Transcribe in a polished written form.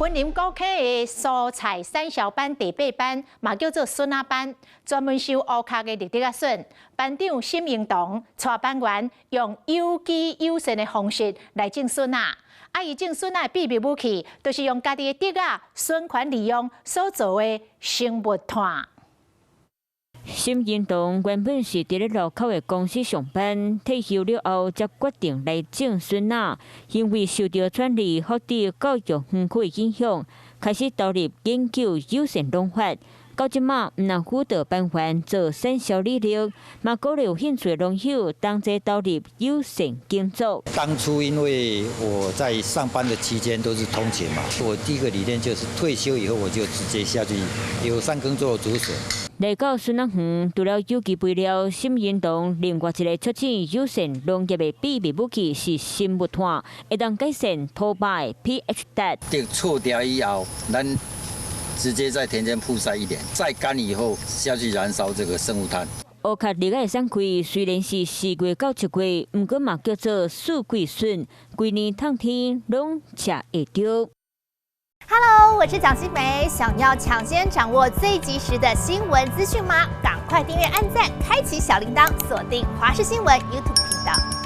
云林高科的蔬菜产销班第8班，嘛叫做笋仔班，专门收乌壳的绿叶笋。班长沈明堂带班员用有机友善的方式来种笋仔。伊种笋仔的秘密武器，就是用家己的竹仔、笋款利用所做的生物炭。沈明堂原本是伫咧路口的公司上班，退休了后才决定来种笋仔，因为受到专利福地教育园区的影响，开始投入研究友善农法。到即马，毋但辅导班员做产销履历，嘛鼓励有兴趣的农友同齐投入友善耕作。当初因为我在上班的期间都是通勤嘛，我第一个理念就是退休以后我就直接下去友善耕作的主所。来到笋仔园，除了有机肥料，沈明堂另外一个促进友善农业的秘密武器是生物炭，会当改善土摆 pH 值。除掉以后，咱直接在田间曝晒1年，晒干以后下去燃烧这个生物炭。乌壳绿的产季虽然是4月到7月，不过嘛叫做四季笋，规年冬天拢吃会到。Hello， 我是蒋欣梅。想要抢先掌握最及时的新闻资讯吗？赶快订阅、按赞、开启小铃铛，锁定华视新闻 YouTube 频道。